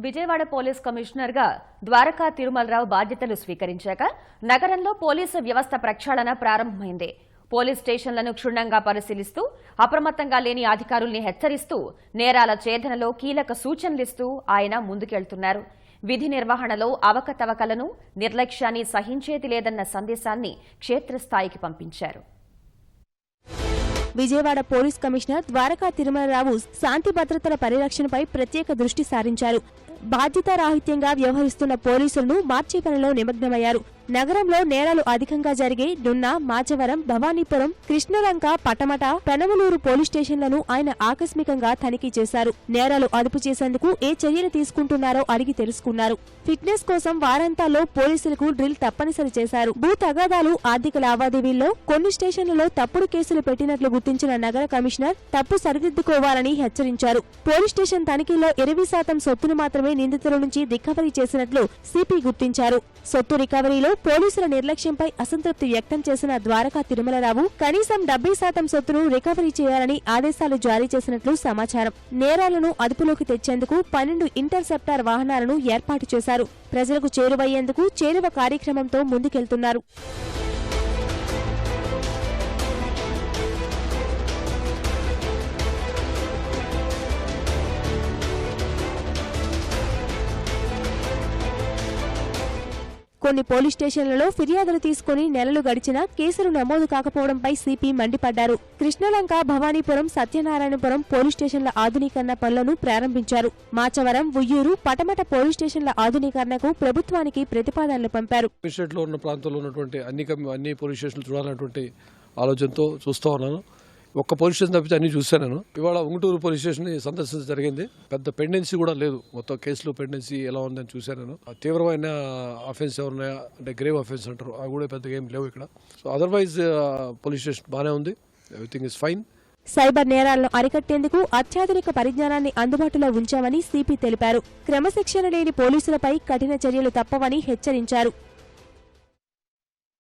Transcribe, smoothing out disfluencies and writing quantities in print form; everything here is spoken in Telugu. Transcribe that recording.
విజయవాడ పోలీస్ కమిషనర్ గా ద్వారకా తిరుమలరావు బాధ్యతలు స్వీకరించాక నగరంలో పోలీసు వ్యవస్థ ప్రక్షాళన ప్రారంభమైంది. పోలీస్ స్టేషన్లను క్షుణ్ణంగా పరిశీలిస్తూ అప్రమత్తంగా లేని అధికారుల్ని హెచ్చరిస్తూ నేరాల ఛేదనలో కీలక సూచనలిస్తూ ఆయన ముందుకెళ్తున్నారు. విధి నిర్వహణలో అవకతవకలను, నిర్లక్ష్యాన్ని సహించేది లేదన్న సందేశాన్ని క్షేత్రస్థాయికి పంపించారు. విజయవాడ పోలీస్ కమిషనర్ ద్వారకా తిరుమలరావు శాంతి భద్రతల పరిరక్షణపై ప్రత్యేక దృష్టి సారించారు. బాధ్యతారాహిత్యంగా వ్యవహరిస్తున్న పోలీసులను మార్చే పనిలో నిమగ్నమయ్యారు. నగరంలో నేరాలు అధికంగా జరిగే నున్న, మాచవరం, భవానీపురం, కృష్ణలంక, పటమట, పెనమలూరు పోలీస్ స్టేషన్లను ఆయన ఆకస్మికంగా తనిఖీ చేశారు. నేరాలు అదుపు చేసేందుకు ఏ చర్యలు తీసుకుంటున్నారో అడిగి తెలుసుకున్నారు. ఫిట్నెస్ కోసం వారాంతాల్లో పోలీసులకు డ్రిల్ తప్పనిసరి చేశారు. భూ తగాదాలు, ఆర్థిక లావాదేవీల్లో కొన్ని స్టేషన్లలో తప్పుడు కేసులు పెట్టినట్లు గుర్తించిన నగర కమిషనర్ తప్పు సరిదిద్దుకోవాలని హెచ్చరించారు. పోలీస్ స్టేషన్ తనిఖీలో 20% సొత్తును మాత్రమే నిందితుల నుంచి రికవరీ చేసినట్లు సిపి గుర్తించారు. సొత్తు రికవరీలో పోలీసుల నిర్లక్ష్యంపై అసంతృప్తి వ్యక్తం చేసిన ద్వారకా తిరుమలరావు కనీసం 70% సొత్తును రికవరీ చేయాలని ఆదేశాలు జారీ చేసినట్లు సమాచారం. నేరాలను అదుపులోకి తెచ్చేందుకు 12 ఇంటర్సెప్టార్ వాహనాలను ఏర్పాటు చేశారు. ప్రజలకు చేరువయ్యేందుకు చేరువ కార్యక్రమంతో ముందుకెళ్తున్నారు. కొన్ని పోలీస్ స్టేషన్లలో ఫిర్యాదులు తీసుకుని నెలలు గడిచినా కేసులు నమోదు కాకపోవడంపై సిపి మండిపడ్డారు. కృష్ణలంక, భవానీపురం, సత్యనారాయణపురం పోలీస్ స్టేషన్ల ఆధునీకరణ పనులను ప్రారంభించారు. మాచవరం, ఉయ్యూరు, పటమట పోలీస్ స్టేషన్ల ఆధునీకరణకు ప్రభుత్వానికి ప్రతిపాదనలు పంపారు. ఉన్న ప్రాంతంలో ఉన్నటువంటి అన్ని పోలీస్ స్టేషన్లు చూడాలన్నటువంటి ఆలోచనతో చూస్తూ ఉన్నాను. ఒక్క పోలీస్ స్టేషన్ తప్పితే అన్ని చూశాను. ఇవాళ ఉంగుటూరు పోలీస్ స్టేషన్ సందర్శించడం జరిగింది. పెద్ద పెండెన్సీ కూడా లేదు. మొత్తం కేసులో పెండెన్సీ ఎలా ఉందని చూశాను. తీవ్రమైన అఫెన్స్ ఎవరున్నాయా అంటే గ్రేవ్ అఫెన్స్ అంటారు, అవి కూడా పెద్దగా ఏం లేవు ఇక్కడ. సో అదర్వైజ్ పోలీస్ స్టేషన్ బాగానే ఉంది. Everything is fine. సైబర్ నేరాలను అరికట్టేందుకు అత్యాధునిక పరిజ్ఞానాన్ని అందుబాటులో ఉంచామని సిపి తెలిపారు. క్రమశిక్షణ లేని పోలీసులపై కఠిన చర్యలు తప్పవని హెచ్చరించారు.